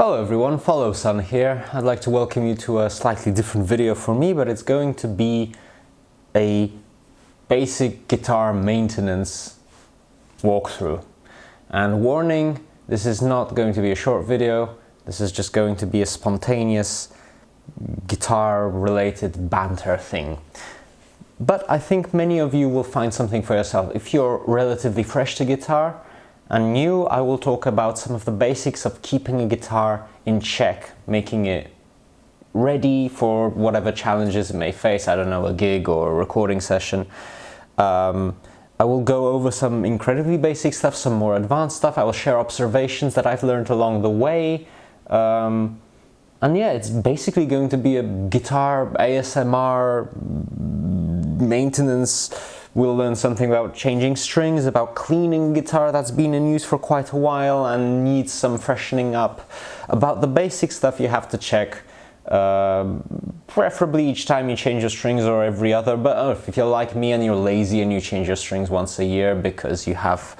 Hello everyone, Follow Sun here. I'd like to welcome you to a slightly different video for me, but it's going to be a basic guitar maintenance walkthrough. And warning, this is not going to be a short video. This is just going to be a spontaneous guitar related banter thing. But I think many of you will find something for yourself. If you're relatively fresh to guitar and new, I will talk about some of the basics of keeping a guitar in check, making it ready for whatever challenges it may face. I don't know, a gig or a recording session. I will go over some incredibly basic stuff, some more advanced stuff. I will share observations that I've learned along the way. And yeah, it's basically going to be a guitar ASMR maintenance. We'll learn something about changing strings, about cleaning guitar that's been in use for quite a while and needs some freshening up, about the basic stuff you have to check, preferably each time you change your strings or every other, but if you're like me and you're lazy and you change your strings once a year because you have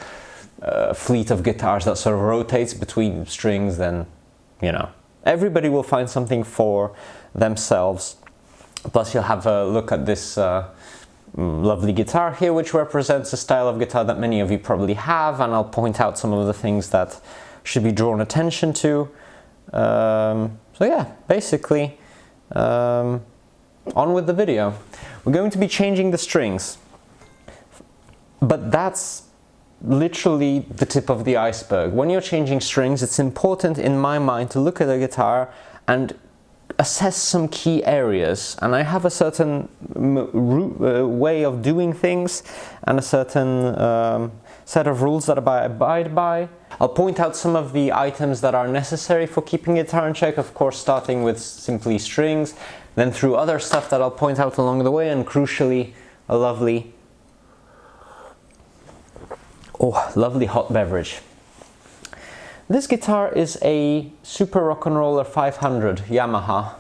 a fleet of guitars that sort of rotates between strings, then, you know, everybody will find something for themselves. Plus you'll have a look at this lovely guitar here, which represents a style of guitar that many of you probably have, and I'll point out some of the things that should be drawn attention to. So yeah, basically, on with the video. We're going to be changing the strings, but that's literally the tip of the iceberg. When you're changing strings, it's important in my mind to look at the guitar and assess some key areas, and I have a certain way of doing things and a certain set of rules that I abide by. I'll point out some of the items that are necessary for keeping guitar in check, of course starting with simply strings, then through other stuff that I'll point out along the way, and crucially a lovely hot beverage. This guitar is a Super Rock and Roller 500 Yamaha.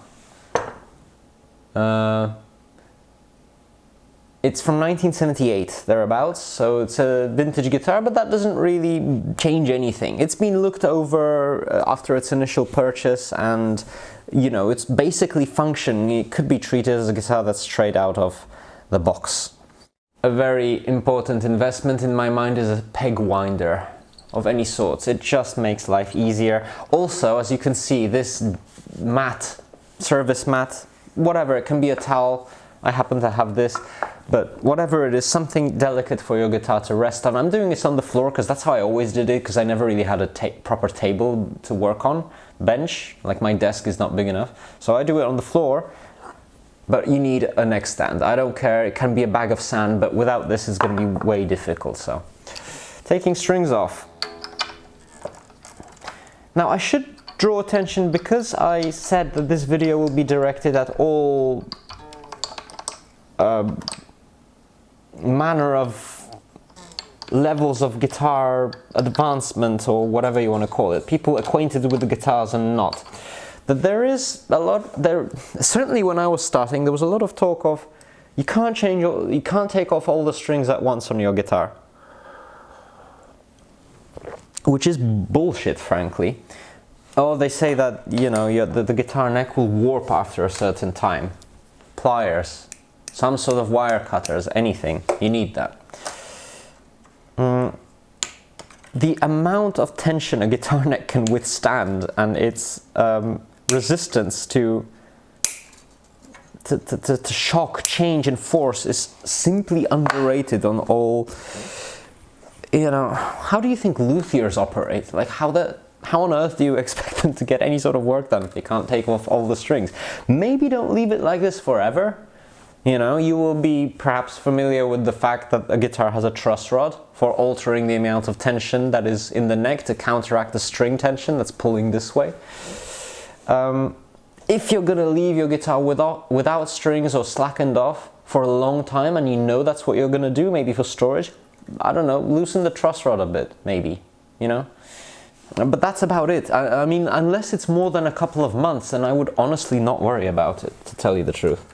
It's from 1978, thereabouts, so it's a vintage guitar, but that doesn't really change anything. It's been looked over after its initial purchase, and, you know, it's basically functioning. It could be treated as a guitar that's straight out of the box. A very important investment in my mind is a peg winder of any sorts. It just makes life easier. Also, as you can see, this mat, service mat, whatever, it can be a towel. I happen to have this, but whatever it is, something delicate for your guitar to rest on. I'm doing this on the floor because that's how I always did it, because I never really had a proper table to work on, bench, like my desk is not big enough. So I do it on the floor, but you need a neck stand. I don't care, it can be a bag of sand, but without this it's going to be way difficult. So, taking strings off. Now I should draw attention, because I said that this video will be directed at all manner of levels of guitar advancement, or whatever you want to call it, people acquainted with the guitars and not. That there is a lot there. Certainly when I was starting, there was a lot of talk of you can't take off all the strings at once on your guitar, which is bullshit, frankly. Oh, they say that, you know, the guitar neck will warp after a certain time. Pliers, some sort of wire cutters, anything, you need that. The amount of tension a guitar neck can withstand and its resistance to shock, change and force is simply underrated on all. You know, how do you think luthiers operate? Like, how on earth do you expect them to get any sort of work done if they can't take off all the strings? Maybe don't leave it like this forever. You know, you will be perhaps familiar with the fact that a guitar has a truss rod for altering the amount of tension that is in the neck to counteract the string tension that's pulling this way. If you're gonna leave your guitar without strings or slackened off for a long time, and you know that's what you're gonna do, maybe for storage, I don't know, loosen the truss rod a bit, maybe, you know? But that's about it. I mean, unless it's more than a couple of months, then I would honestly not worry about it, to tell you the truth.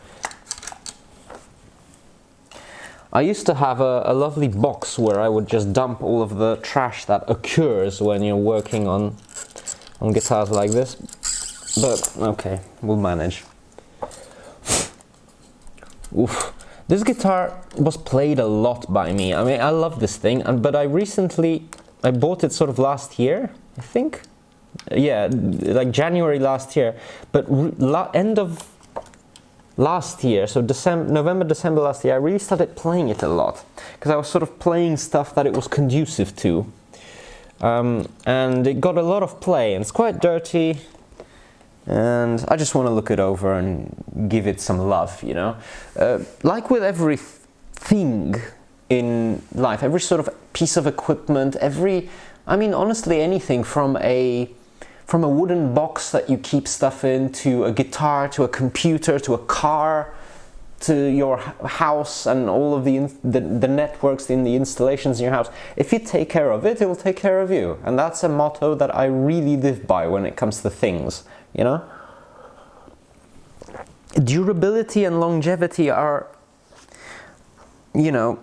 I used to have a lovely box where I would just dump all of the trash that occurs when you're working on on guitars like this, but okay, we'll manage. Oof. This guitar was played a lot by me. I mean, I love this thing, but I bought it sort of last year, I think. Yeah, like January last year, but end of last year, so November, December last year, I really started playing it a lot, because I was sort of playing stuff that it was conducive to. And it got a lot of play, and it's quite dirty, and I just want to look it over and give it some love, you know. Like with everything in life, every sort of piece of equipment, I mean, honestly, anything from a wooden box that you keep stuff in, to a guitar, to a computer, to a car, to your house and all of the networks in the installations in your house. If you take care of it, it will take care of you. And that's a motto that I really live by when it comes to things, you know? Durability and longevity are, you know,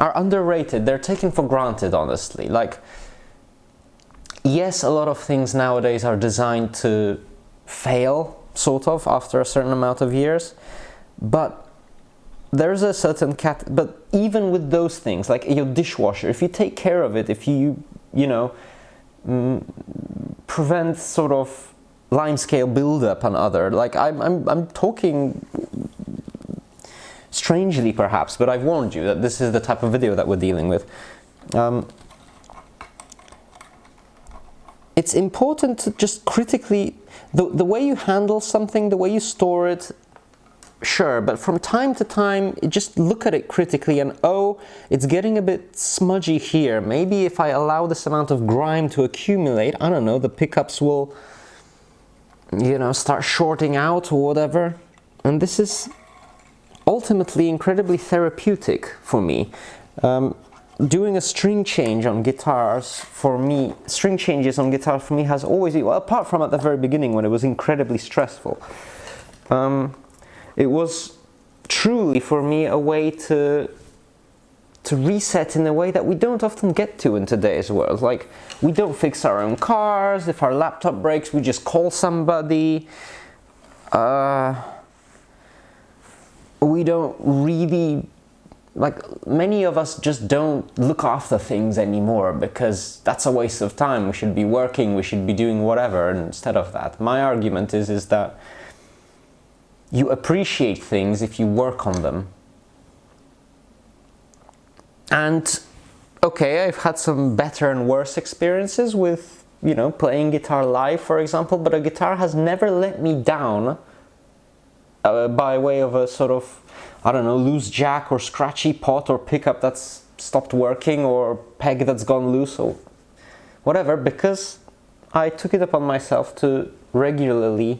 are underrated. They're taken for granted, honestly. Like, yes, a lot of things nowadays are designed to fail, sort of, after a certain amount of years, but there's a certain but even with those things, like your dishwasher, if you take care of it, if you know, prevent sort of limescale buildup and other, like I'm talking strangely perhaps, but I've warned you that this is the type of video that we're dealing with. It's important to just critically, the way you handle something, the way you store it, sure, but from time to time, just look at it critically and, oh, it's getting a bit smudgy here. Maybe if I allow this amount of grime to accumulate, I don't know, the pickups will, you know, start shorting out or whatever. And this is ultimately incredibly therapeutic for me. Doing a string change on guitars for me, string changes on guitars for me has always been, well, apart from at the very beginning when it was incredibly stressful, it was truly for me a way to reset in a way that we don't often get to in today's world. Like, we don't fix our own cars. If our laptop breaks, we just call somebody. We don't really, like, many of us just don't look after things anymore because that's a waste of time. We should be working, we should be doing whatever instead of that. My argument is that you appreciate things if you work on them. And okay, I've had some better and worse experiences with, you know, playing guitar live, for example, but a guitar has never let me down by way of a sort of, I don't know, loose jack or scratchy pot or pickup that's stopped working or peg that's gone loose or whatever, because I took it upon myself to regularly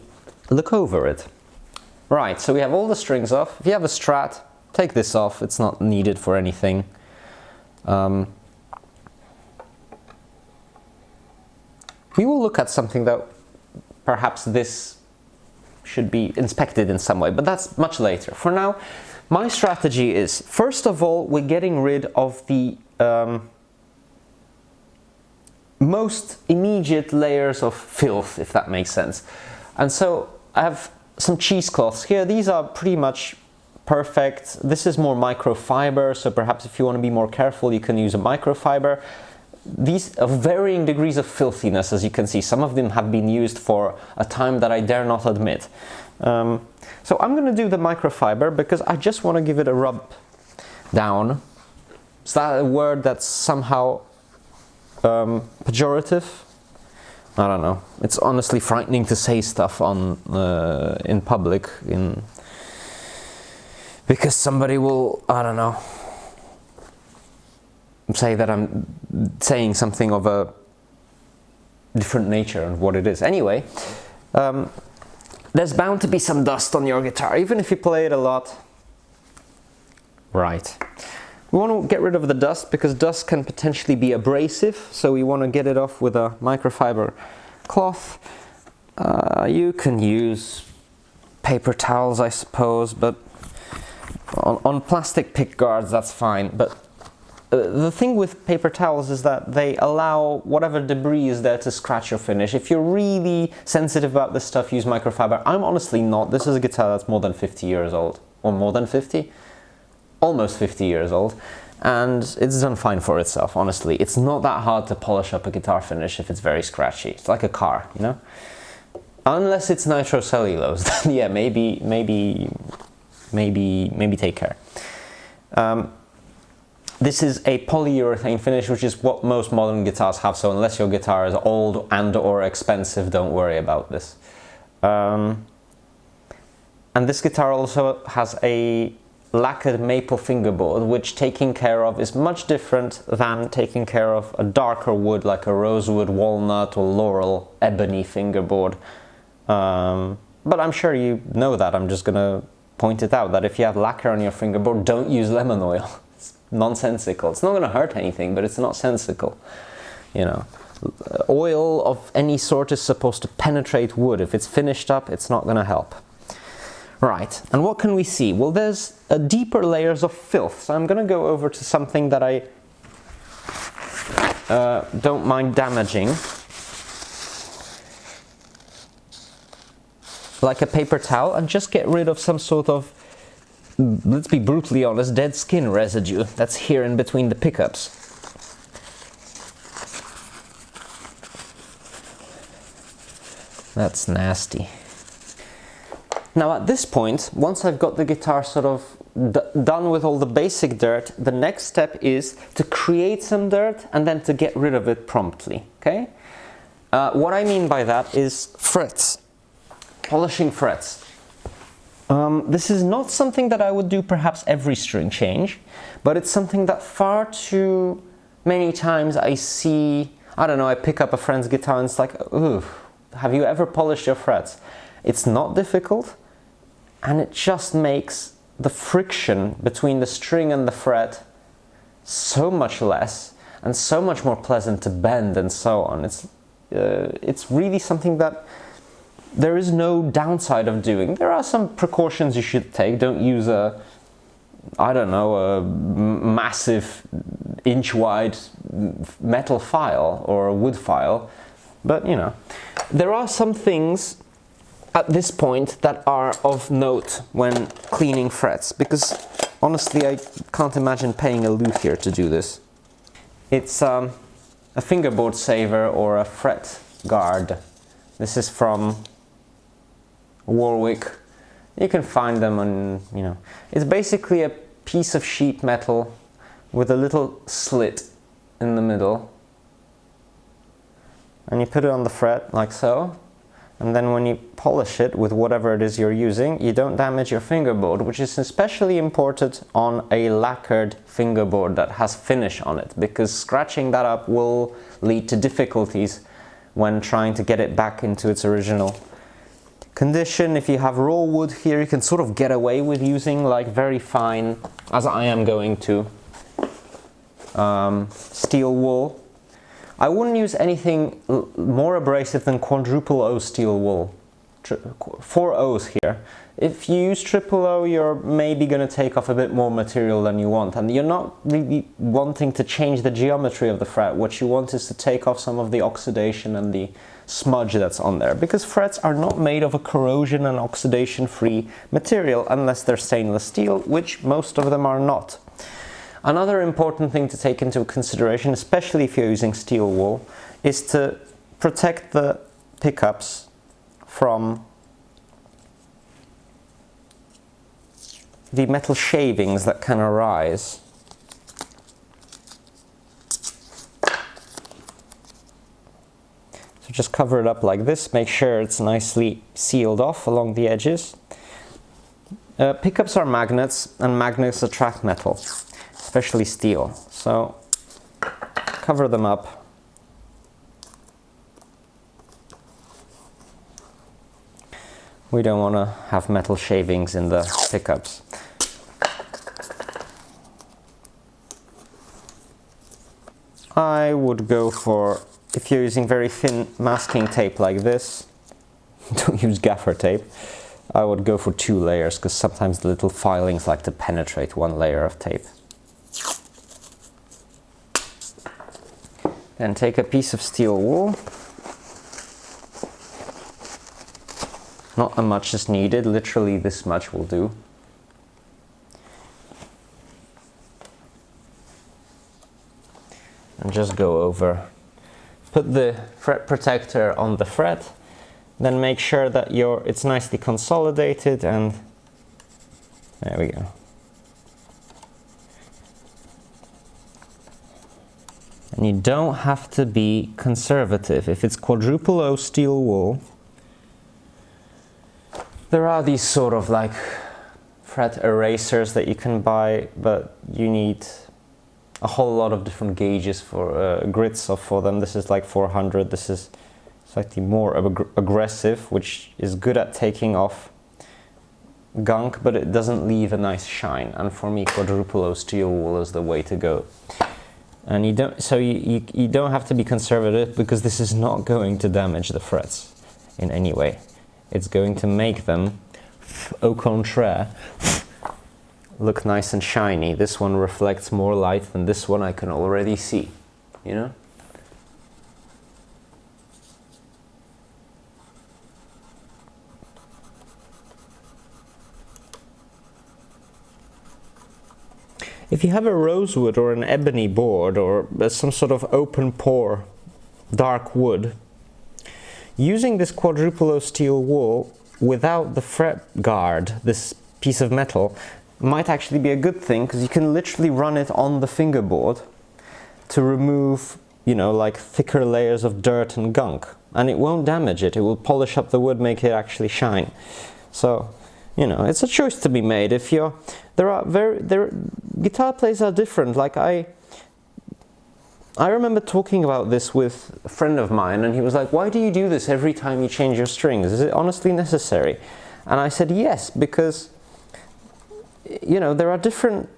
look over it. Right, so we have all the strings off. If you have a Strat, take this off, it's not needed for anything. We will look at something that perhaps this should be inspected in some way, but that's much later. For now, my strategy is, first of all, we're getting rid of the most immediate layers of filth, if that makes sense. And so I have some cheesecloths here. These are pretty much perfect. This is more microfiber, so perhaps if you want to be more careful, you can use a microfiber. These are varying degrees of filthiness, as you can see. Some of them have been used for a time that I dare not admit. So I'm going to do the microfiber because I just want to give it a rub down. Is that a word that's somehow pejorative? I don't know. It's honestly frightening to say stuff on in public, because somebody will, I don't know, say that I'm saying something of a different nature of what it is. Anyway, there's bound to be some dust on your guitar, even if you play it a lot. Right. We want to get rid of the dust because dust can potentially be abrasive, so we want to get it off with a microfiber cloth. You can use paper towels, I suppose, but on plastic pick guards that's fine. But the thing with paper towels is that they allow whatever debris is there to scratch your finish. If you're really sensitive about this stuff, use microfiber. I'm honestly not. This is a guitar that's more than 50 years old. Or more than 50? Almost 50 years old. And it's done fine for itself, honestly. It's not that hard to polish up a guitar finish if it's very scratchy. It's like a car, you know? Unless it's nitrocellulose, then yeah, maybe take care. This is a polyurethane finish, which is what most modern guitars have, so unless your guitar is old and or expensive, don't worry about this. And this guitar also has a lacquered maple fingerboard, which taking care of is much different than taking care of a darker wood like a rosewood, walnut or laurel ebony fingerboard. But I'm sure you know that. I'm just gonna point it out that if you have lacquer on your fingerboard, don't use lemon oil. Nonsensical. It's not going to hurt anything, but it's not sensical. You know, oil of any sort is supposed to penetrate wood. If it's finished up, it's not going to help. Right, and what can we see? Well, there's deeper layers of filth. So I'm going to go over to something that I don't mind damaging, like a paper towel, and just get rid of some sort of, let's be brutally honest, dead skin residue that's here in between the pickups. That's nasty. Now at this point, once I've got the guitar sort of done with all the basic dirt, the next step is to create some dirt and then to get rid of it promptly, okay? What I mean by that is frets, polishing frets. This is not something that I would do perhaps every string change, but it's something that far too many times I see. I don't know, I pick up a friend's guitar and it's like, ooh, have you ever polished your frets? It's not difficult, and it just makes the friction between the string and the fret so much less and so much more pleasant to bend and so on. It's really something that there is no downside of doing. There are some precautions you should take. Don't use a massive inch-wide metal file or a wood file. But, you know, there are some things at this point that are of note when cleaning frets, because honestly I can't imagine paying a luthier to do this. It's a fingerboard saver or a fret guard. This is from Warwick. You can find them on, you know, it's basically a piece of sheet metal with a little slit in the middle, and you put it on the fret like so, and then when you polish it with whatever it is you're using, you don't damage your fingerboard, which is especially important on a lacquered fingerboard that has finish on it, because scratching that up will lead to difficulties when trying to get it back into its original condition. If you have raw wood here, you can sort of get away with using like very fine, as I am going to, steel wool. I wouldn't use anything more abrasive than quadruple O steel wool. 4 O's here. If you use triple O, you're maybe going to take off a bit more material than you want, and you're not really wanting to change the geometry of the fret. What you want is to take off some of the oxidation and the smudge that's on there, because frets are not made of a corrosion and oxidation free material unless they're stainless steel, which most of them are not. Another important thing to take into consideration, especially if you're using steel wool, is to protect the pickups from the metal shavings that can arise. So just cover it up like this, make sure it's nicely sealed off along the edges. Pickups are magnets, and magnets attract metal, especially steel. So cover them up. We don't want to have metal shavings in the pickups. I would go for, if you're using very thin masking tape like this, don't use gaffer tape, I would go for 2 layers, because sometimes the little filings like to penetrate 1 layer of tape. Then take a piece of steel wool. Not much is needed, literally this much will do. And just go over. Put the fret protector on the fret, then make sure that it's nicely consolidated, and there we go. And you don't have to be conservative. If it's quadruple O steel wool, there are these sort of like fret erasers that you can buy, but you need a whole lot of different gauges for grids for them. This is like 400. This is slightly more aggressive, which is good at taking off gunk, but it doesn't leave a nice shine. And for me, quadruple O steel wool is the way to go. And you don't have to be conservative, because this is not going to damage the frets in any way. It's going to make them, au contraire, look nice and shiny. This one reflects more light than this one I can already see, you know? If you have a rosewood or an ebony board, or some sort of open pore dark wood, using this quadruple O steel wool without the fret guard, this piece of metal, might actually be a good thing, because you can literally run it on the fingerboard to remove, you know, like thicker layers of dirt and gunk, and it won't damage it. It will polish up the wood, make it actually shine. So, you know, it's a choice to be made. If you're, guitar players are different. Like I remember talking about this with a friend of mine, and he was like, "Why do you do this every time you change your strings? Is it honestly necessary?" And I said, yes, because, you know, there are different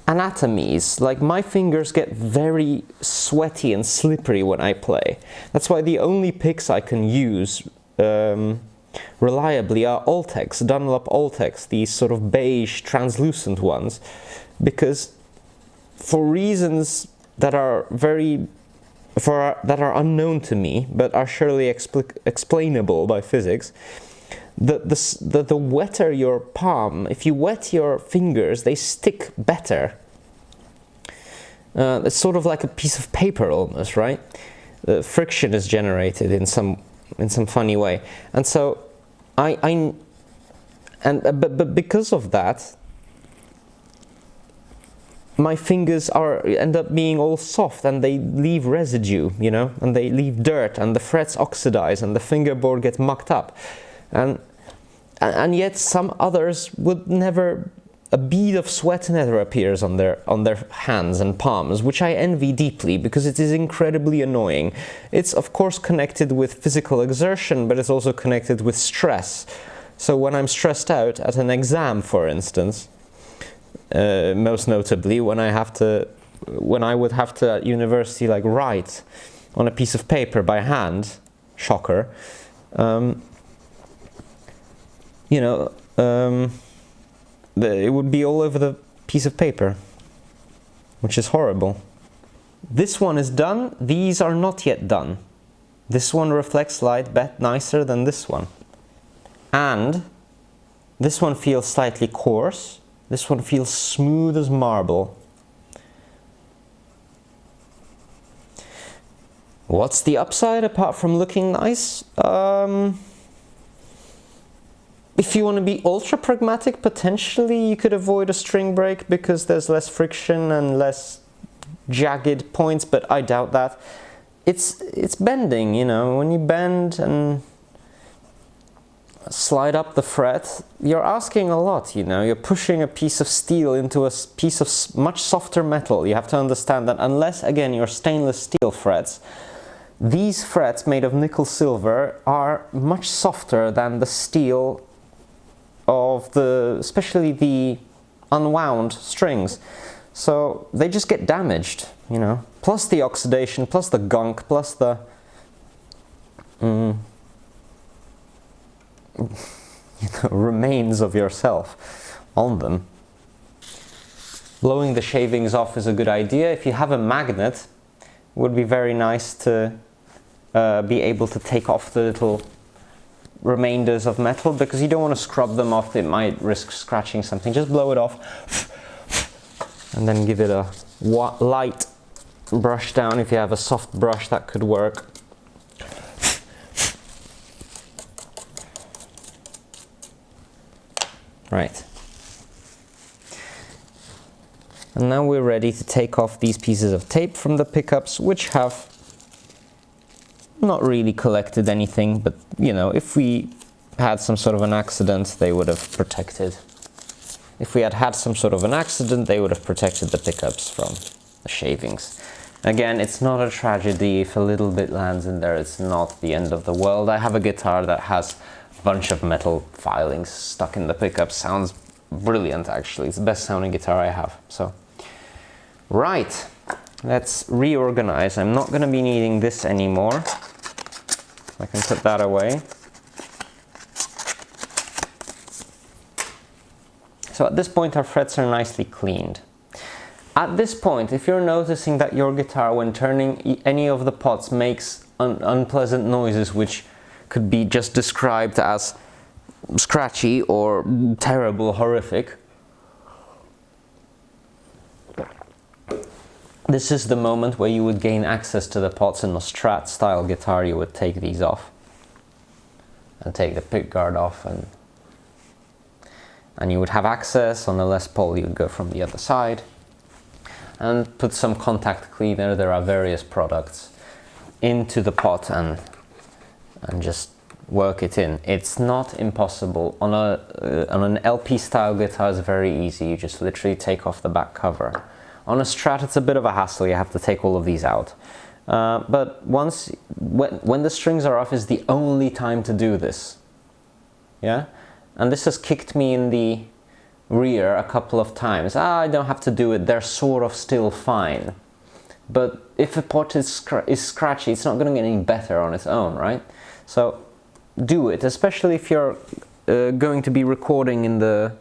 anatomies. Like my fingers get very sweaty and slippery when I play. That's why the only picks I can use reliably are Ultex, Dunlop Ultex, these sort of beige translucent ones, because for reasons that are unknown to me, but are surely explainable by physics, the wetter your palm, if you wet your fingers, they stick better. It's sort of like a piece of paper almost, right? Friction is generated in some funny way, and so but because of that, my fingers end up being all soft, and they leave residue, you know, and they leave dirt, and the frets oxidize, and the fingerboard gets mucked up, and yet some others would never, a bead of sweat never appears on their hands and palms, which I envy deeply, because it is incredibly annoying. It's of course connected with physical exertion, but it's also connected with stress. So when I'm stressed out at an exam, for instance, most notably when I would have to at university like write on a piece of paper by hand, shocker, you know, it would be all over the piece of paper, which is horrible. This one is done. These are not yet done. This one reflects light nicer than this one. And this one feels slightly coarse. This one feels smooth as marble. What's the upside apart from looking nice? If you want to be ultra pragmatic, potentially you could avoid a string break, because there's less friction and less jagged points, but I doubt that. It's bending, you know, when you bend and slide up the fret, you're asking a lot, you know, you're pushing a piece of steel into a piece of much softer metal. You have to understand that unless, again, you're stainless steel frets, these frets made of nickel silver are much softer than the steel of especially the unwound strings. So they just get damaged, you know, plus the oxidation, plus the gunk, plus the you know, remains of yourself on them. Blowing the shavings off is a good idea. If you have a magnet, would be very nice to be able to take off the little remainders of metal, because you don't want to scrub them off, it might risk scratching something. Just blow it off and then give it a light brush down. If you have a soft brush, that could work. Right. And now we're ready to take off these pieces of tape from the pickups, which have not really collected anything, but you know, if we had some sort of an accident, they would have protected. If we had had some sort of an accident, they would have protected the pickups from the shavings. Again, it's not a tragedy if a little bit lands in there, it's not the end of the world. I have a guitar that has a bunch of metal filings stuck in the pickups. Sounds brilliant, actually. It's the best sounding guitar I have. So, right, let's reorganize. I'm not going to be needing this anymore. I can put that away. So at this point our frets are nicely cleaned. At this point, if you're noticing that your guitar, when turning any of the pots, makes unpleasant noises, which could be just described as scratchy or terrible, horrific, this is the moment where you would gain access to the pots. In a Strat style guitar, you would take these off and take the pick guard off, and you would have access. On a Les Paul, you would go from the other side and put some contact cleaner. There are various products into the pot and just work it in. It's not impossible. On an LP style guitar, it's very easy. You just literally take off the back cover. On a Strat, it's a bit of a hassle. You have to take all of these out. But when the strings are off is the only time to do this. Yeah? And this has kicked me in the rear a couple of times. I don't have to do it, they're sort of still fine. But if a pot is scratchy, it's not going to get any better on its own, right? So do it, especially if you're going to be recording in a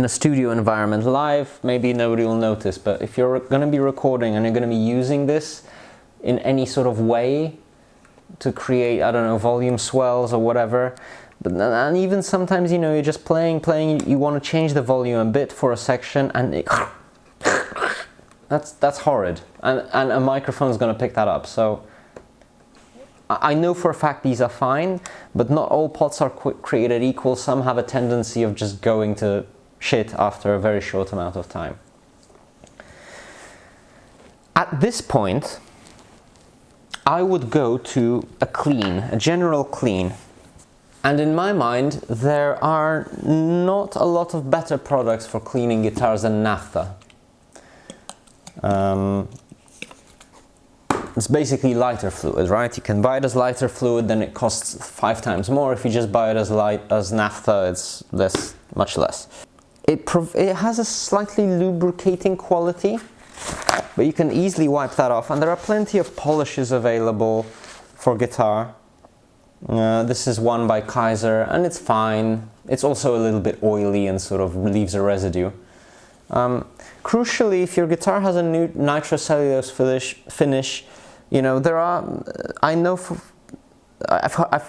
studio environment. Live, maybe nobody will notice, but if you're going to be recording and you're going to be using this in any sort of way to create, I don't know, volume swells or whatever, and even sometimes, you know, you're just playing, you want to change the volume a bit for a section, and that's horrid, and a microphone is going to pick that up. So I know for a fact these are fine, but not all pots are created equal. Some have a tendency of just going to shit after a very short amount of time. At this point, I would go to a general clean. And in my mind, there are not a lot of better products for cleaning guitars than naphtha. It's basically lighter fluid, right? You can buy it as lighter fluid, then it costs 5 times more. If you just buy it as naphtha, it's much less. It has a slightly lubricating quality, but you can easily wipe that off. And there are plenty of polishes available for guitar. This is one by Kaiser, and it's fine. It's also a little bit oily and sort of leaves a residue. Crucially, if your guitar has a new nitrocellulose finish, you know, there are, I know, I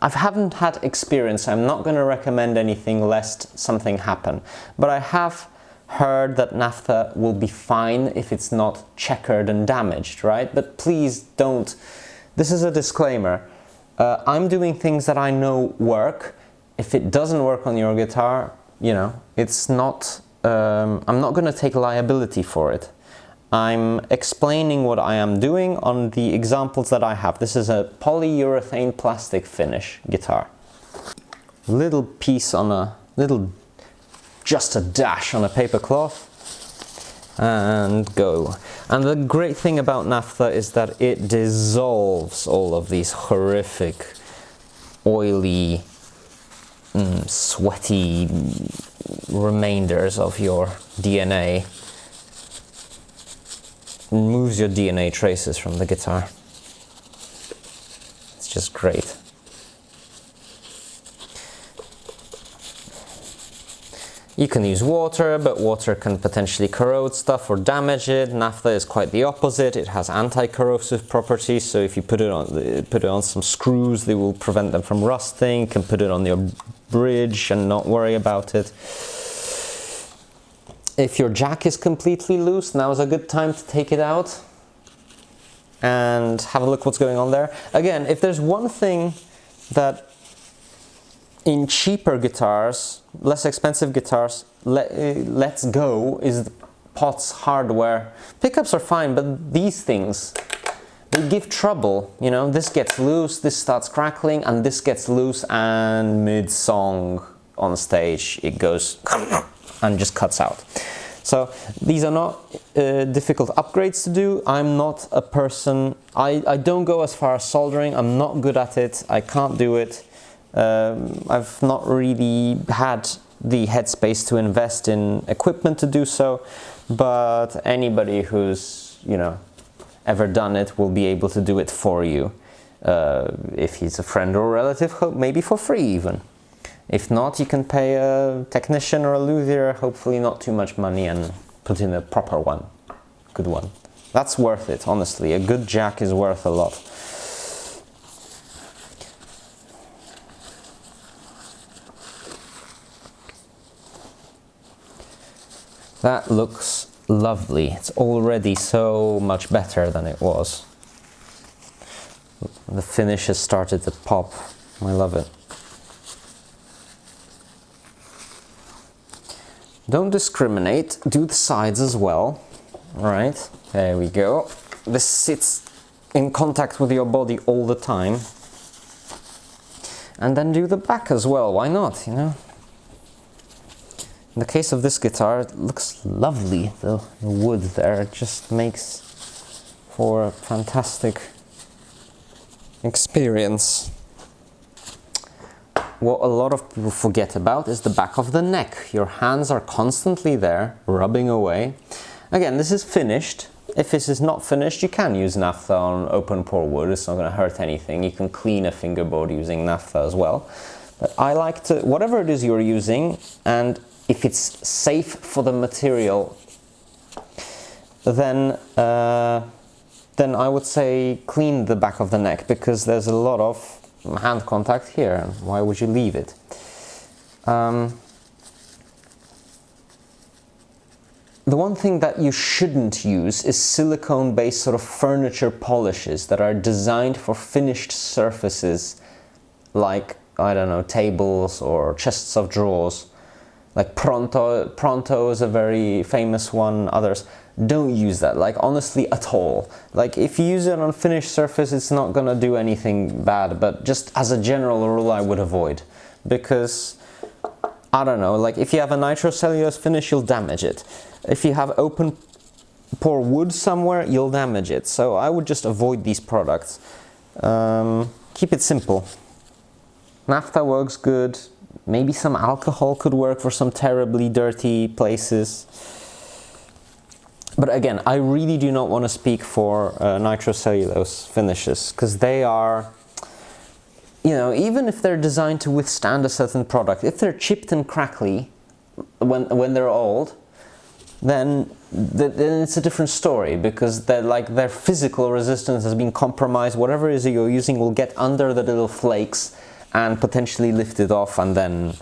haven't had experience. I'm not going to recommend anything lest something happen, but I have heard that naphtha will be fine if it's not checkered and damaged, right? But please don't, this is a disclaimer. I'm doing things that I know work. If it doesn't work on your guitar, you know, it's not, I'm not going to take liability for it. I'm explaining what I am doing on the examples that I have. This is a polyurethane plastic finish guitar. Little piece on a just a dash on a paper cloth, and go. And the great thing about naphtha is that it dissolves all of these horrific, oily, sweaty remainders of your DNA. Removes your DNA traces from the guitar. It's just great. You can use water, but water can potentially corrode stuff or damage it. Naphtha is quite the opposite. It has anti-corrosive properties, so if you put it on some screws, they will prevent them from rusting. You can put it on your bridge and not worry about it. If your jack is completely loose, now is a good time to take it out and have a look what's going on there. Again, if there's one thing that in cheaper guitars, less expensive guitars, lets go is the pot's hardware. Pickups are fine, but these things, they give trouble. You know, this gets loose, this starts crackling, and this gets loose, and mid-song on stage it goes and just cuts out. So these are not difficult upgrades to do. I'm not a person, I don't go as far as soldering. I'm not good at it, I can't do it. I've not really had the headspace to invest in equipment to do so, but anybody who's, you know, ever done it will be able to do it for you. If he's a friend or a relative, maybe for free even. If not, you can pay a technician or a luthier, hopefully not too much money, and put in a proper one, good one. That's worth it, honestly. A good jack is worth a lot. That looks lovely. It's already so much better than it was. The finish has started to pop. I love it. Don't discriminate, do the sides as well. Alright, there we go. This sits in contact with your body all the time. And then do the back as well, why not, you know? In the case of this guitar, it looks lovely, the wood there. It just makes for a fantastic experience. What a lot of people forget about is the back of the neck. Your hands are constantly there, rubbing away. Again, this is finished. If this is not finished, you can use naphtha on open pore wood. It's not going to hurt anything. You can clean a fingerboard using naphtha as well. But I like to, whatever it is you're using, and if it's safe for the material, then I would say clean the back of the neck, because there's a lot of hand contact here. Why would you leave it? The one thing that you shouldn't use is silicone-based sort of furniture polishes that are designed for finished surfaces, like, I don't know, tables or chests of drawers. Like Pronto is a very famous one, others. Don't use that, like, honestly, at all. Like, if you use it on a finished surface, it's not gonna do anything bad, but just as a general rule, I would avoid. Because, I don't know, like, if you have a nitrocellulose finish, you'll damage it. If you have open pore wood somewhere, you'll damage it. So I would just avoid these products. Keep it simple. Naphtha works good. Maybe some alcohol could work for some terribly dirty places. But again, I really do not want to speak for nitrocellulose finishes, because they are, you know, even if they're designed to withstand a certain product, if they're chipped and crackly when they're old, then it's a different story, because their physical resistance has been compromised. Whatever it is you're using will get under the little flakes and potentially lift it off, and then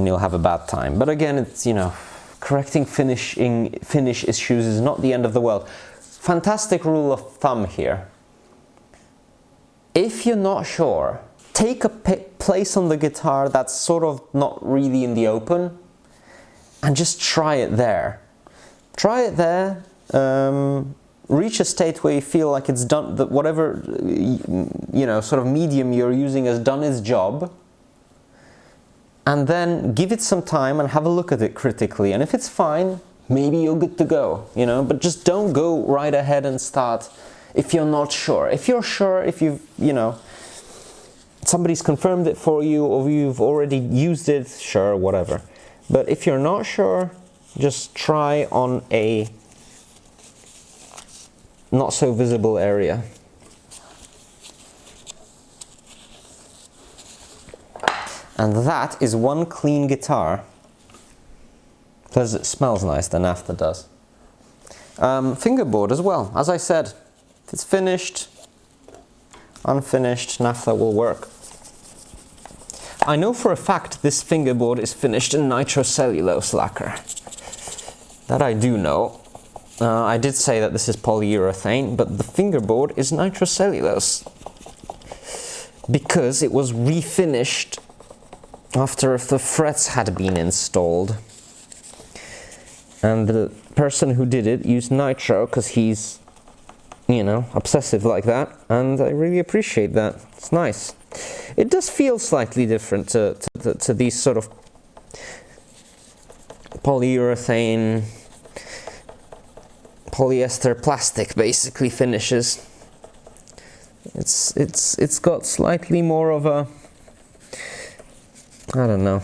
you'll have a bad time. But again, it's, you know, correcting finish issues is not the end of the world. Fantastic rule of thumb here. If you're not sure, take a place on the guitar that's sort of not really in the open, and just try it there. Try it there. Reach a state where you feel like it's done, that whatever, you know, sort of medium you're using has done its job, and then give it some time and have a look at it critically, and if it's fine, maybe you're good to go, you know. But just don't go right ahead and start if you're not sure. If you're sure, if you've, you know, somebody's confirmed it for you, or you've already used it, sure, whatever. But if you're not sure, just try on a not so visible area. And that is one clean guitar. Plus it smells nice, the naphtha does. Fingerboard as well, as I said, if it's finished, unfinished, naphtha will work. I know for a fact this fingerboard is finished in nitrocellulose lacquer. That I do know. I did say that this is polyurethane, but the fingerboard is nitrocellulose because it was refinished after the frets had been installed. And the person who did it used nitro because he's, you know, obsessive like that, and I really appreciate that. It's nice. It does feel slightly different to these sort of polyurethane, polyester plastic basically finishes. It's got slightly more of a, I don't know.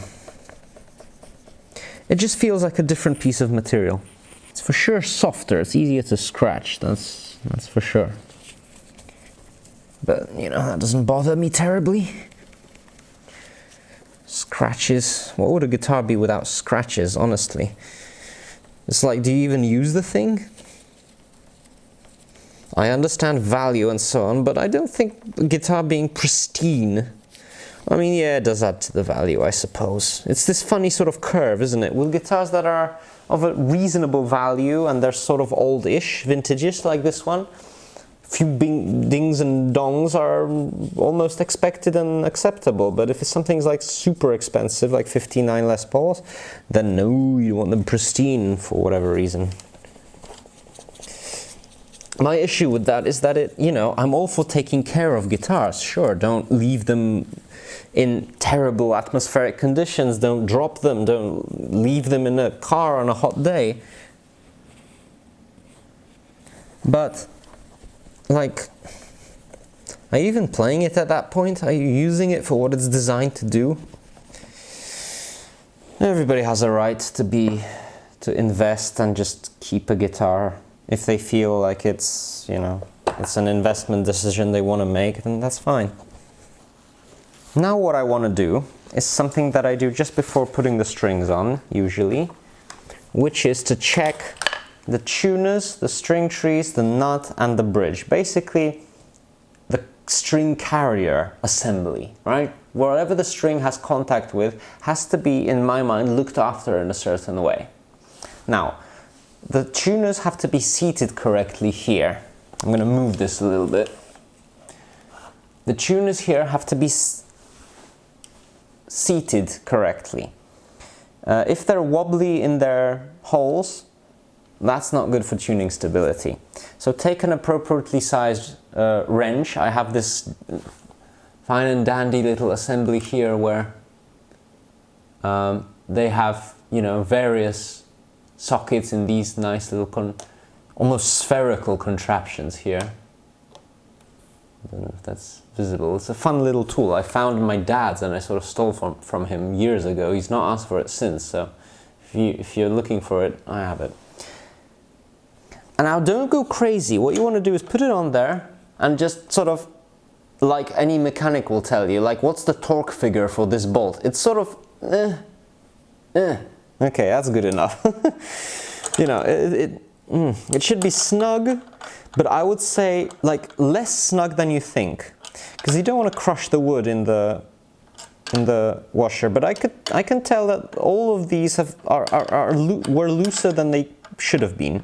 It just feels like a different piece of material. It's for sure softer, it's easier to scratch, that's for sure. But, you know, that doesn't bother me terribly. Scratches. What would a guitar be without scratches, honestly? It's like, do you even use the thing? I understand value and so on, but I don't think the guitar being pristine, I mean, yeah, it does add to the value, I suppose. It's this funny sort of curve, isn't it? With guitars that are of a reasonable value and they're sort of old-ish, vintage-ish, like this one, a few dings and dongs are almost expected and acceptable. But if it's something like super expensive, like 59 Les Pauls, then no, you want them pristine for whatever reason. My issue with that is that it, you know, I'm all for taking care of guitars. Sure, don't leave them in terrible atmospheric conditions, don't drop them, don't leave them in a car on a hot day. But, like, are you even playing it at that point? Are you using it for what it's designed to do? Everybody has a right to invest and just keep a guitar. If they feel like it's, you know, it's an investment decision they want to make, then that's fine. Now what I want to do is something that I do just before putting the strings on, usually, which is to check the tuners, the string trees, the nut, and the bridge. Basically, the string carrier assembly, right? Wherever the string has contact with has to be, in my mind, looked after in a certain way. Now, the tuners have to be seated correctly here. I'm going to move this a little bit. The tuners here have to be seated correctly. If they're wobbly in their holes, that's not good for tuning stability. So take an appropriately sized wrench. I have this fine and dandy little assembly here where they have, you know, various sockets in these nice little almost spherical contraptions here. I don't know if that's visible. It's a fun little tool. I found my dad's and I sort of stole from him years ago. He's not asked for it since, so if you're looking for it, I have it. And now don't go crazy. What you want to do is put it on there and just sort of, like any mechanic will tell you, like, what's the torque figure for this bolt? It's sort of, Okay, that's good enough. You know, it should be snug, but I would say like less snug than you think, because you don't want to crush the wood in the washer. But I can tell that all of these were looser than they should have been.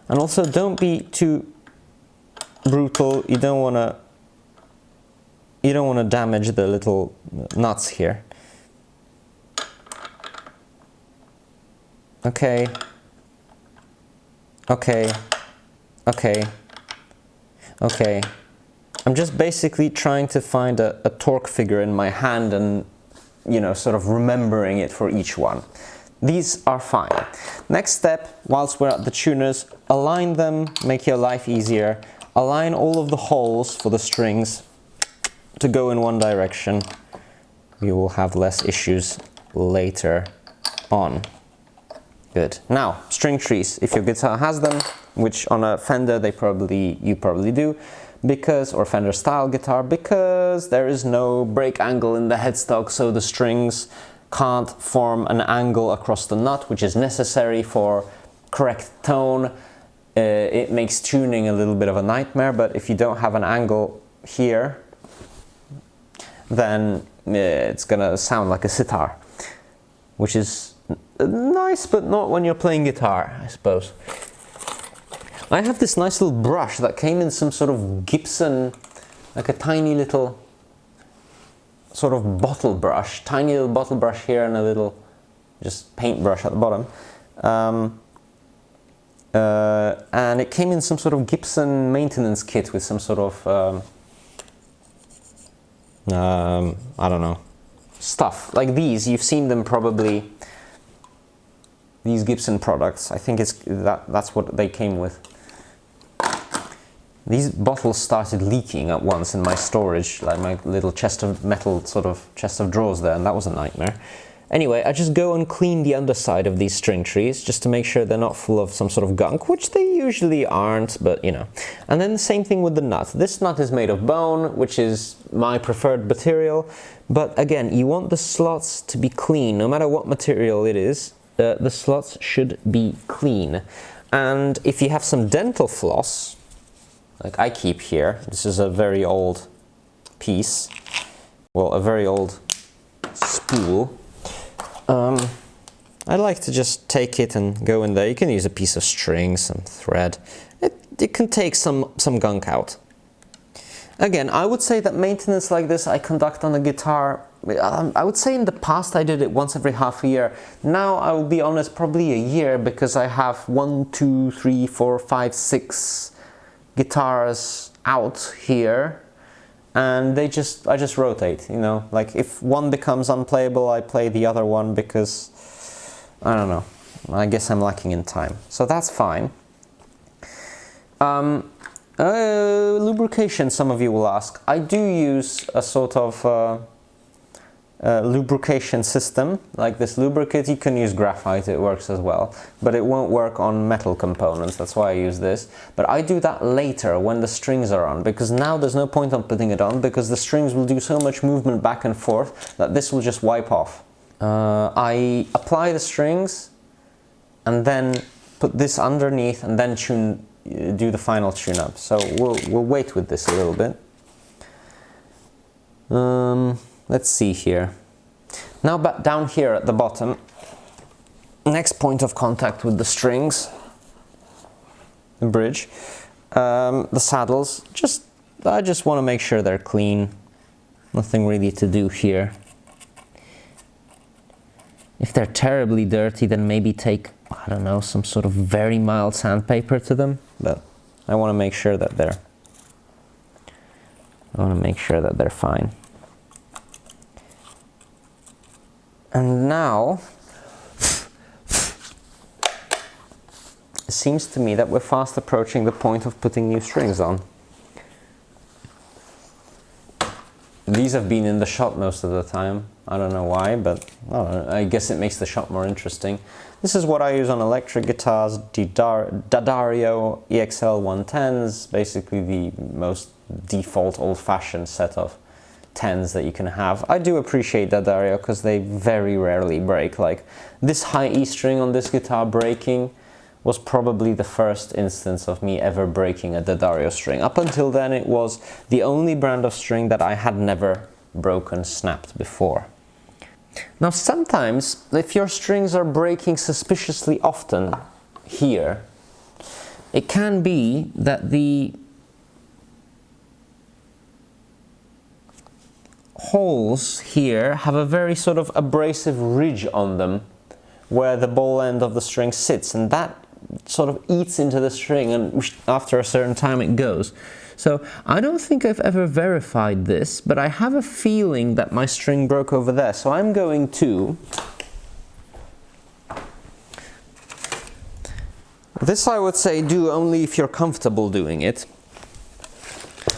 And also, don't be too brutal. You don't want to damage the little nuts here. Okay. I'm just basically trying to find a torque figure in my hand and, you know, sort of remembering it for each one. These are fine. Next step, whilst we're at the tuners, align them, make your life easier. Align all of the holes for the strings to go in one direction. You will have less issues later on. Good. Now, string trees, if your guitar has them, which on a Fender you probably do, or Fender style guitar, because there is no break angle in the headstock, so the strings can't form an angle across the nut, which is necessary for correct tone. It makes tuning a little bit of a nightmare, but if you don't have an angle here, then it's gonna sound like a sitar, which is nice, but not when you're playing guitar, I suppose. I have this nice little brush that came in some sort of Gibson, like a tiny little sort of bottle brush, tiny little bottle brush here and a little just paintbrush at the bottom. And it came in some sort of Gibson maintenance kit with some sort of I don't know, stuff like these. You've seen them probably, these Gibson products. I think that's what they came with. These bottles started leaking at once in my storage, like my little chest of metal sort of chest of drawers there, and that was a nightmare. Anyway, I just go and clean the underside of these string trees just to make sure they're not full of some sort of gunk, which they usually aren't, but you know. And then the same thing with the nut. This nut is made of bone, which is my preferred material, but again, you want the slots to be clean, no matter what material it is. The slots should be clean. And if you have some dental floss, like I keep here, this is a very old piece, well, a very old spool. I like to just take it and go in there. You can use a piece of string, some thread. It can take some gunk out. Again, I would say that maintenance like this I conduct on the guitar. I would say in the past I did it once every half a year. Now I will be honest, probably a year, because I have 1, 2, 3, 4, 5, 6 guitars out here, and I just rotate, you know, like if one becomes unplayable, I play the other one, because I don't know, I guess I'm lacking in time, so that's fine. Lubrication, some of you will ask. I do use a sort of lubrication system, like this lubricant. You can use graphite, it works as well, but it won't work on metal components, that's why I use this. But I do that later when the strings are on, because now there's no point on putting it on, because the strings will do so much movement back and forth that this will just wipe off. I apply the strings and then put this underneath and then do the final tune-up. So we'll wait with this a little bit. Let's see here. Now back down here at the bottom, next point of contact with the strings, the bridge, the saddles, I just want to make sure they're clean. Nothing really to do here. If they're terribly dirty, then maybe take, I don't know, some sort of very mild sandpaper to them, but I want to make sure that they're fine. And now, it seems to me that we're fast approaching the point of putting new strings on. These have been in the shop most of the time. I don't know why, but I guess it makes the shop more interesting. This is what I use on electric guitars, D'Addario EXL 110s, basically the most default old-fashioned set of 10s that you can have. I do appreciate D'Addario because they very rarely break. Like this high E string on this guitar breaking was probably the first instance of me ever breaking a D'Addario string. Up until then it was the only brand of string that I had never broken, snapped before. Now sometimes if your strings are breaking suspiciously often here, it can be that the holes here have a very sort of abrasive ridge on them where the ball end of the string sits, and that sort of eats into the string, and after a certain time it goes. So I don't think I've ever verified this, but I have a feeling that my string broke over there, so I'm going to... This I would say do only if you're comfortable doing it.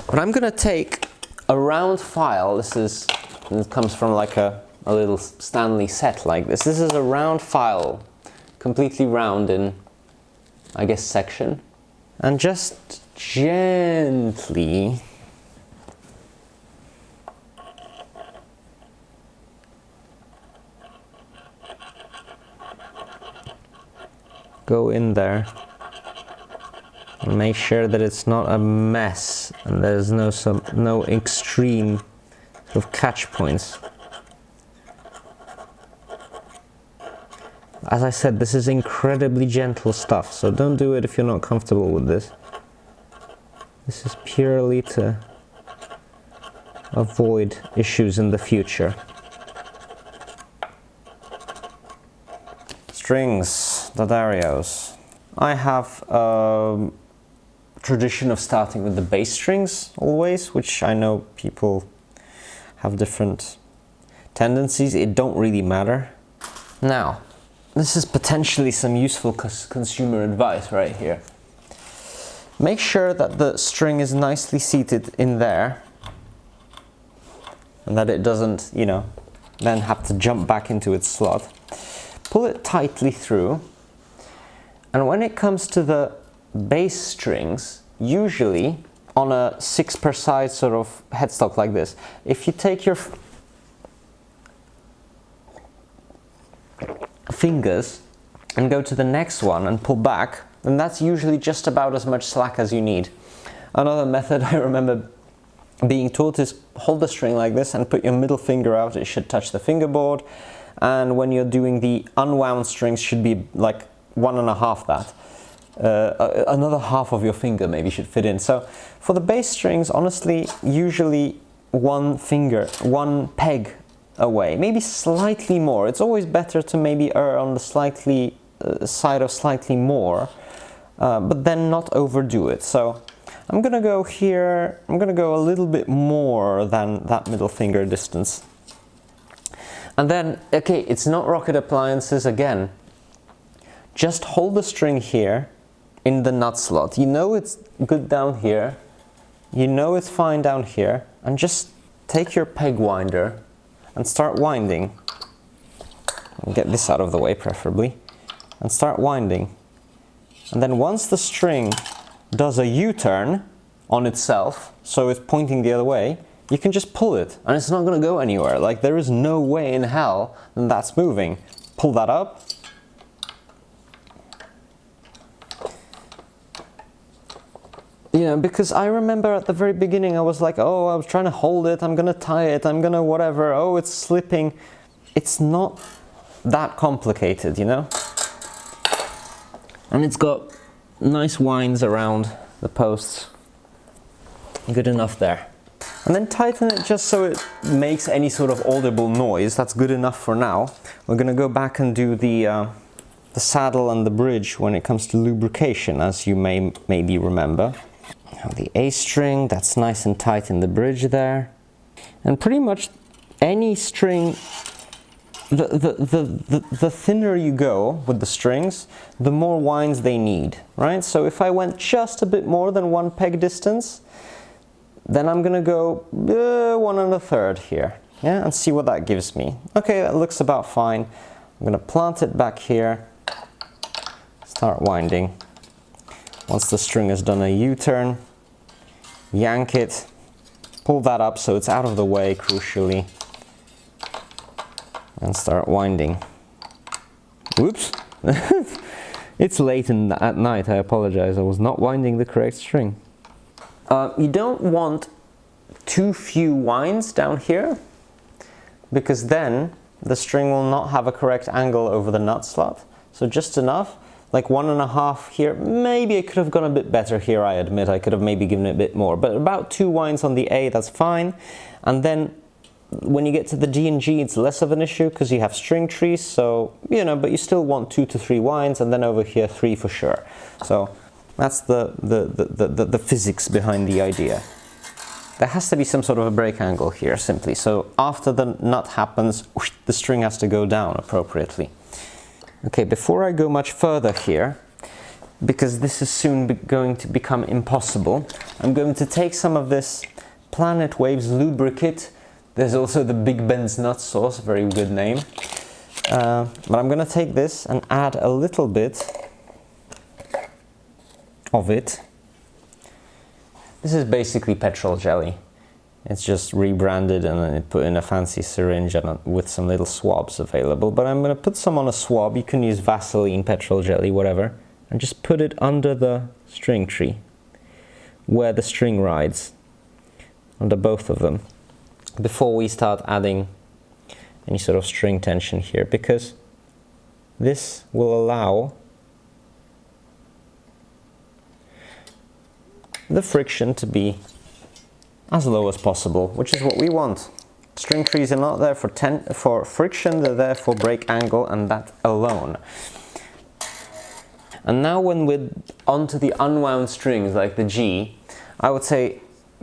But I'm gonna take a round file. It comes from like a little Stanley set like this. This is a round file, completely round in, I guess, section. And just gently go in there and make sure that it's not a mess and there's no extreme sort of catch points. As I said, this is incredibly gentle stuff, so don't do it if you're not comfortable with this. This is purely to avoid issues in the future. Strings, D'Addarios. I have a tradition of starting with the bass strings always, which I know people have different tendencies. It don't really matter. Now, this is potentially some useful consumer advice right here. Make sure that the string is nicely seated in there and that it doesn't, you know, then have to jump back into its slot. Pull it tightly through, and when it comes to the bass strings, usually on a 6 per side sort of headstock like this, if you take your fingers and go to the next one and pull back, then that's usually just about as much slack as you need. Another method I remember being taught is hold the string like this and put your middle finger out. It should touch the fingerboard, and when you're doing the unwound strings should be like 1.5 that. Another half of your finger maybe should fit in. So for the bass strings, honestly, usually one peg away, maybe slightly more. It's always better to maybe err on the side of slightly more, but then not overdo it. So I'm gonna go here, I'm gonna go a little bit more than that middle finger distance. And then, okay, it's not rocket appliances again. Just hold the string here in the nut slot. You know it's good down here, you know it's fine down here, and just take your peg winder and start winding. I'll get this out of the way preferably, and start winding. And then once the string does a U-turn on itself, so it's pointing the other way, you can just pull it and it's not going to go anywhere. Like, there is no way in hell that that's moving. Pull that up. You know, because I remember at the very beginning I was like, oh, I was trying to hold it, I'm gonna tie it, I'm gonna whatever, oh, it's slipping. It's not that complicated, you know? And it's got nice winds around the posts. Good enough there. And then tighten it just so it makes any sort of audible noise. That's good enough for now. We're gonna go back and do the saddle and the bridge when it comes to lubrication, as you maybe remember. Now the A string, that's nice and tight in the bridge there. And pretty much any string, the thinner you go with the strings, the more winds they need, right? So if I went just a bit more than 1 peg distance, then I'm gonna go 1 1/3 here, yeah, and see what that gives me. Okay, that looks about fine. I'm gonna plant it back here, start winding. Once the string has done a U-turn, yank it, pull that up so it's out of the way, crucially, and start winding. Whoops! It's late at night, I apologize, I was not winding the correct string. You don't want too few winds down here, because then the string will not have a correct angle over the nut slot. So just enough, like 1.5 here. Maybe I could have gone a bit better here, I admit. I could have maybe given it a bit more, but about 2 winds on the A, that's fine. And then when you get to the D and G, it's less of an issue because you have string trees, so, you know, but you still want 2 to 3 winds, and then over here 3 for sure. So that's the physics behind the idea. There has to be some sort of a break angle here, simply. So after the nut happens, whoosh, the string has to go down appropriately. Okay, before I go much further here, because this is soon going to become impossible, I'm going to take some of this Planet Waves lubricant. There's also the Big Ben's nut sauce, very good name. But I'm going to take this and add a little bit of it. This is basically petrol jelly. It's just rebranded and then put in a fancy syringe and with some little swabs available. But I'm going to put some on a swab. You can use Vaseline, petrol jelly, whatever. And just put it under the string tree, where the string rides, under both of them, before we start adding any sort of string tension here, because this will allow the friction to be as low as possible, which is what we want. String trees are not there for friction, they're there for break angle, and that alone. And now when we're onto the unwound strings like the G, I would say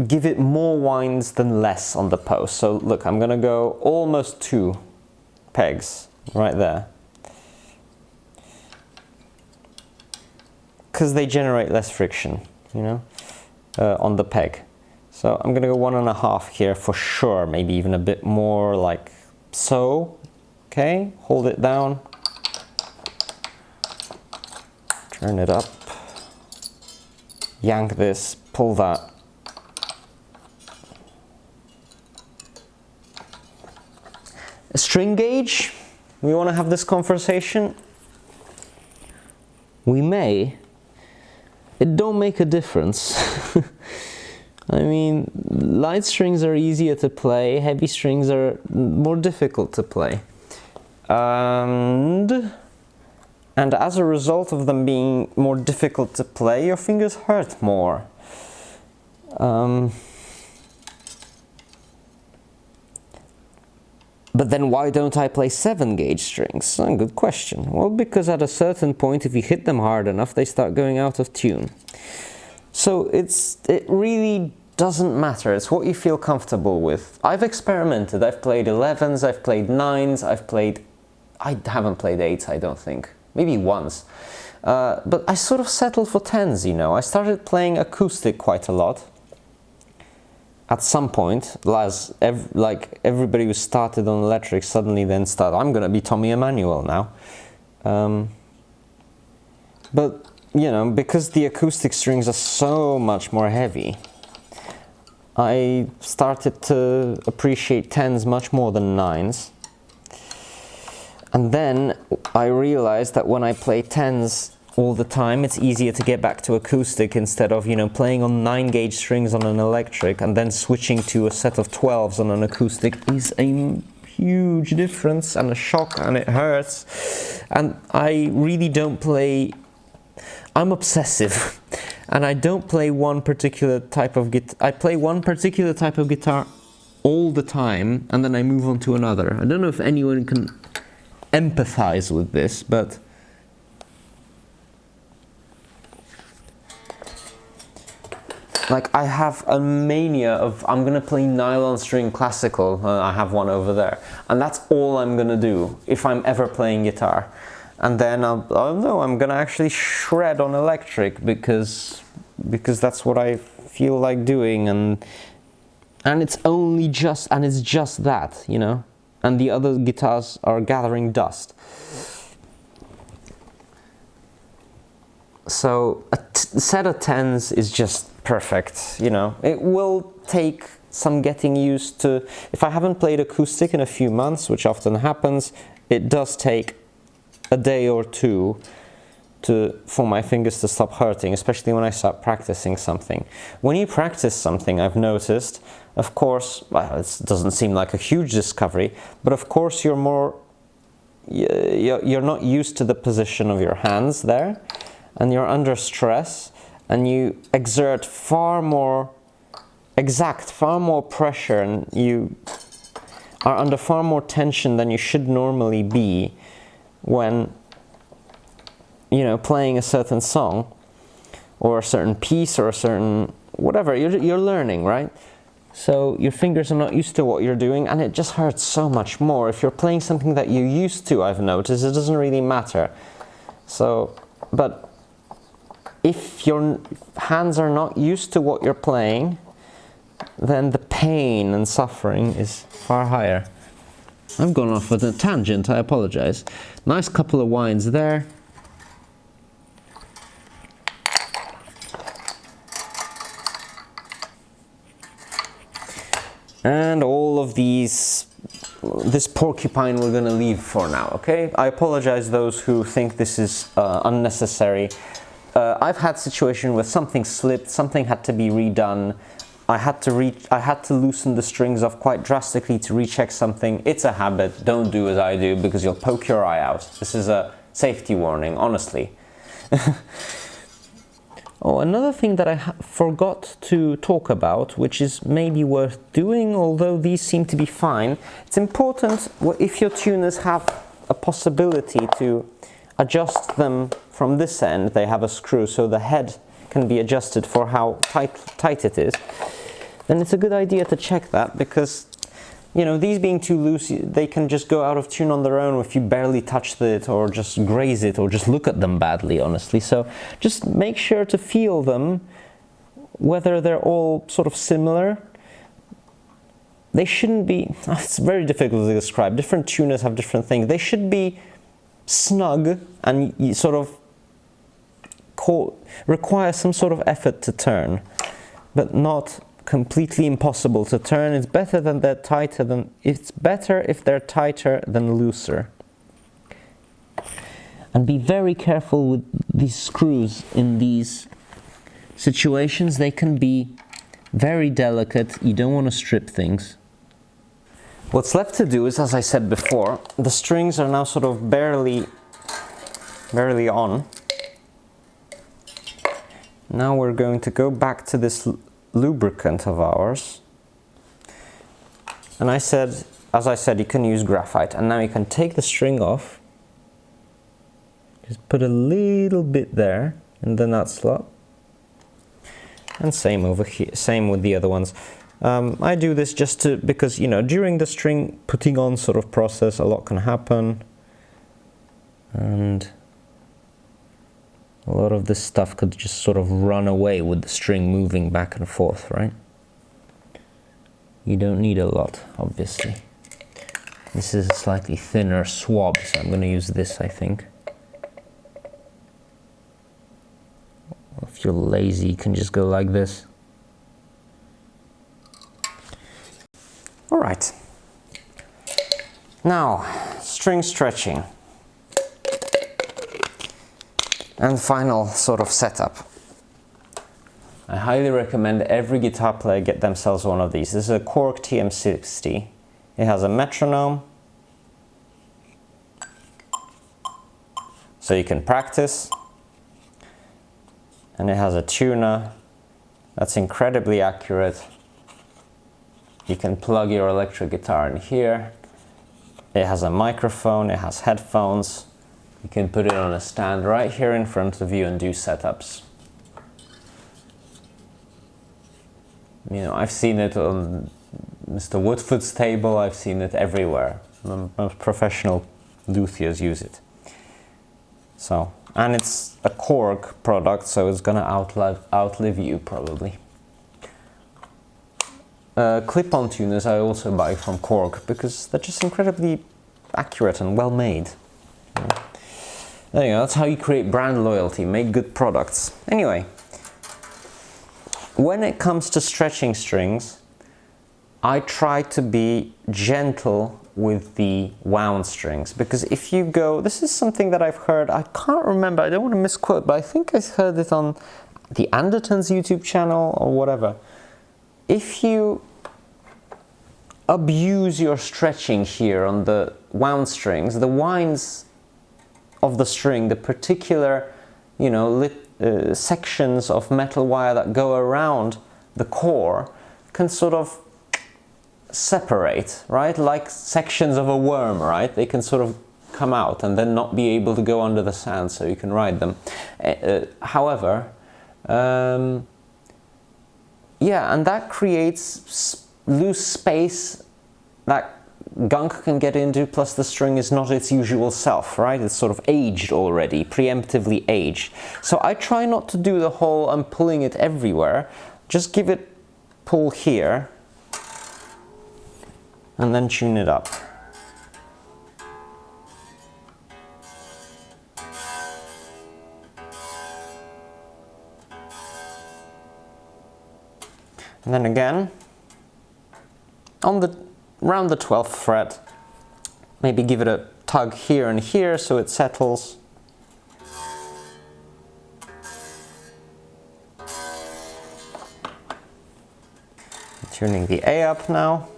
give it more winds than less on the post. So look, I'm gonna go almost 2 pegs right there, because they generate less friction, you know, on the peg. So I'm gonna go 1.5 here for sure, maybe even a bit more, like so. Okay, hold it down, turn it up, yank this, pull that. A string gauge, we want to have this conversation. We may. It don't make a difference. I mean, light strings are easier to play, heavy strings are more difficult to play. And as a result of them being more difficult to play, your fingers hurt more. But then why don't I play 7-gauge strings? Good question. Well, because at a certain point, if you hit them hard enough, they start going out of tune. So it really doesn't matter. It's what you feel comfortable with. I've experimented. I've played 11s, I've played 9s, I haven't played 8s, I don't think. Maybe once. But I sort of settled for 10s, you know. I started playing acoustic quite a lot. At some point, like everybody who started on electric suddenly then started, I'm gonna be Tommy Emmanuel now. But, you know, because the acoustic strings are so much more heavy, I started to appreciate 10s much more than 9s. And then I realized that when I play 10s all the time, it's easier to get back to acoustic instead of, you know, playing on 9-gauge strings on an electric and then switching to a set of 12s on an acoustic is a huge difference and a shock, and it hurts. And I really don't play, I'm obsessive, and I don't play one particular type of guitar. I play one particular type of guitar all the time, and then I move on to another. I don't know if anyone can empathize with this, but like I have a mania of, I'm gonna play nylon string classical. I have one over there, and that's all I'm gonna do if I'm ever playing guitar. And then oh no, I'm gonna actually shred on electric because that's what I feel like doing, and it's only just, and it's just that, you know. And the other guitars are gathering dust. So a set of 10s is just perfect, you know. It will take some getting used to. If I haven't played acoustic in a few months, which often happens, it does take a day or two for my fingers to stop hurting, especially when I start practicing something. When you practice something, I've noticed, of course, well, it doesn't seem like a huge discovery, but of course you're not used to the position of your hands there, and you're under stress, and you exert far more pressure, and you are under far more tension than you should normally be when, you know, playing a certain song or a certain piece or a certain whatever you're learning, right? So your fingers are not used to what you're doing, and it just hurts so much more. If you're playing something that you're used to, I've noticed, it doesn't really matter. So, but if your hands are not used to what you're playing, then the pain and suffering is far higher. I've gone off on a tangent, I apologize. Nice couple of winds there. And all of this porcupine we're gonna leave for now, okay? I apologize those who think this is unnecessary. I've had situation where something slipped, something had to be redone. I had to loosen the strings off quite drastically to recheck something. It's a habit. Don't do as I do because you'll poke your eye out. This is a safety warning, honestly. Oh, another thing that I forgot to talk about, which is maybe worth doing, although these seem to be fine. It's important if your tuners have a possibility to adjust them from this end. They have a screw, so the head can be adjusted for how tight it is. Then it's a good idea to check that, because you know, these being too loose, they can just go out of tune on their own if you barely touch it or just graze it or just look at them badly, honestly. So just make sure to feel them, whether they're all sort of similar. They shouldn't be, it's very difficult to describe. Different tuners have different things. They should be snug and you sort of require some sort of effort to turn, but not completely impossible to turn. It's better if they're tighter than looser. And be very careful with these screws in these situations. They can be very delicate. You don't want to strip things. What's left to do is, as I said before, the strings are now sort of barely on. Now we're going to go back to this lubricant of ours, and as I said, you can use graphite, and now you can take the string off, just put a little bit there in the nut slot, and same over here, same with the other ones. I do this just because, you know, during the string putting on sort of process, a lot can happen, and a lot of this stuff could just sort of run away with the string moving back and forth, right? You don't need a lot, obviously. This is a slightly thinner swab, so I'm going to use this, I think. If you're lazy, you can just go like this. All right. Now, string stretching. And final sort of setup. I highly recommend every guitar player get themselves one of these. This is a Korg TM60. It has a metronome, so you can practice. And it has a tuner that's incredibly accurate. You can plug your electric guitar in here. It has a microphone, it has headphones. You can put it on a stand right here in front of you and do setups. You know, I've seen it on Mr. Woodfoot's table, I've seen it everywhere. Most professional luthiers use it. So, and it's a Korg product, so it's gonna outlive you probably. Clip-on tuners I also buy from Korg because they're just incredibly accurate and well made. There you go, that's how you create brand loyalty, make good products. Anyway, when it comes to stretching strings, I try to be gentle with the wound strings, because if you go, this is something that I've heard, I can't remember, I don't want to misquote, but I think I heard it on the Andertons YouTube channel or whatever. If you abuse your stretching here on the wound strings, the winds of the string, the particular, you know, sections of metal wire that go around the core can sort of separate, right? Like sections of a worm, right? They can sort of come out and then not be able to go under the sand so you can ride them. However, yeah, and that creates loose space that gunk can get into, plus the string is not its usual self, right? It's sort of aged already, preemptively aged. So I try not to do the whole I'm pulling it everywhere, just give it pull here and then tune it up. And then again, around the 12th fret. Maybe give it a tug here and here so it settles. Tuning the A up now.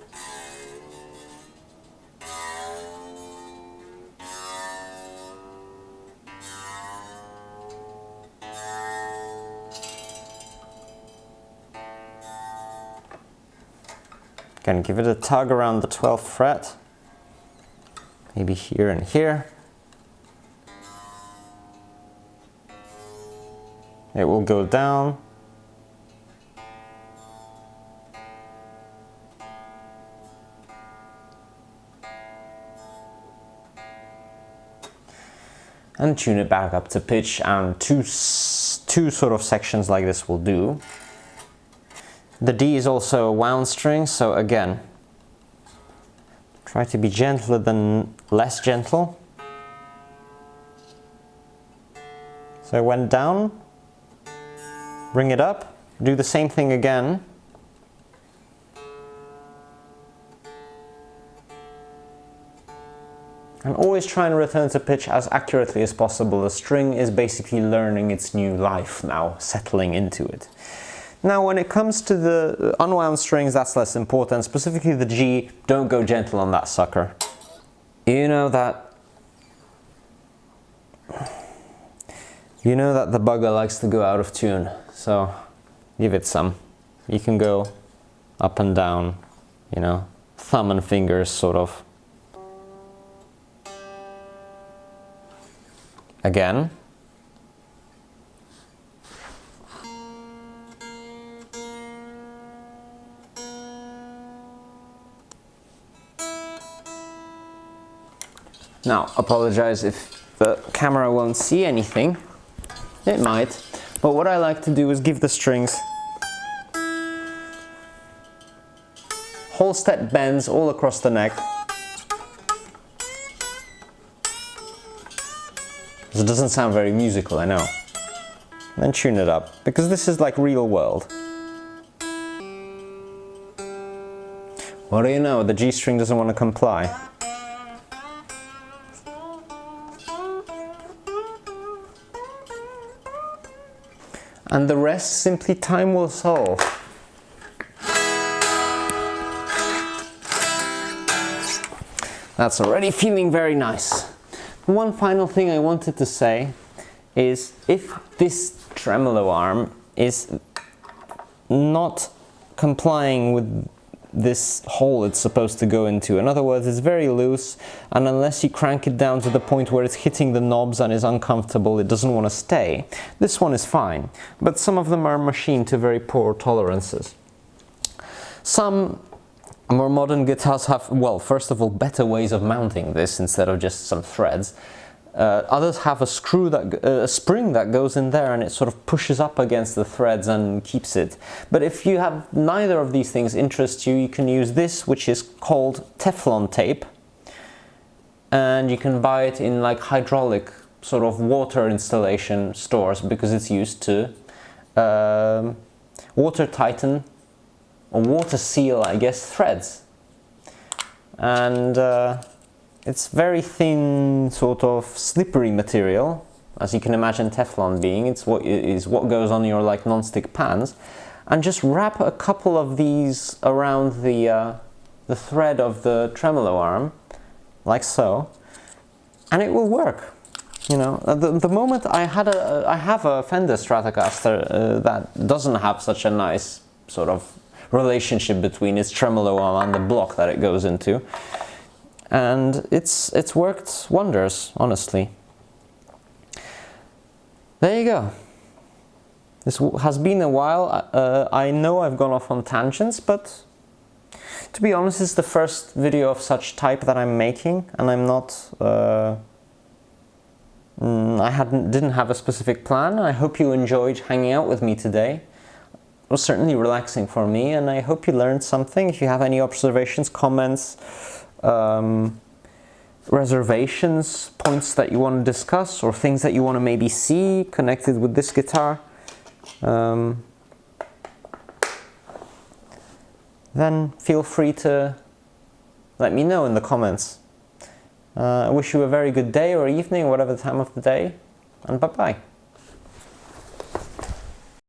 Again, give it a tug around the 12th fret, maybe here and here. It will go down. And tune it back up to pitch, and two sort of sections like this will do. The D is also a wound string, so again, try to be gentler than less gentle. So I went down, bring it up, do the same thing again. And always try and return to pitch as accurately as possible. The string is basically learning its new life now, settling into it. Now when it comes to the unwound strings, that's less important, specifically the G, don't go gentle on that sucker. You know that the bugger likes to go out of tune, so give it some. You can go up and down, you know, thumb and fingers sort of. Again. Now, apologize if the camera won't see anything. It might. But what I like to do is give the strings whole step bends all across the neck. It doesn't sound very musical, I know. Then tune it up, because this is like real world. What do you know, the G string doesn't want to comply. And the rest simply time will solve. That's already feeling very nice. One final thing I wanted to say is, if this tremolo arm is not complying with this hole it's supposed to go into, in other words, it's very loose, and unless you crank it down to the point where it's hitting the knobs and is uncomfortable, it doesn't want to stay. This one is fine, but some of them are machined to very poor tolerances. Some more modern guitars have, well, first of all, better ways of mounting this instead of just some threads. Others have a spring that goes in there and it sort of pushes up against the threads and keeps it. But if you have neither of these things interest you, you can use this, which is called Teflon tape. And you can buy it in like hydraulic sort of water installation stores, because it's used to water tighten or water seal, I guess, threads. And it's very thin, sort of slippery material, as you can imagine Teflon being. It's what goes on your like non-stick pans. And just wrap a couple of these around the thread of the tremolo arm, like so, and it will work. You know, the moment I have a Fender Stratocaster that doesn't have such a nice sort of relationship between its tremolo arm and the block that it goes into. And it's worked wonders, honestly. There you go. This has been a while. I know I've gone off on tangents, but to be honest, it's the first video of such type that I'm making, and I'm not. Didn't have a specific plan. I hope you enjoyed hanging out with me today. It was certainly relaxing for me, and I hope you learned something. If you have any observations, comments, reservations, points that you want to discuss, or things that you want to maybe see connected with this guitar, then feel free to let me know in the comments. I wish you a very good day or evening, whatever the time of the day, and bye-bye.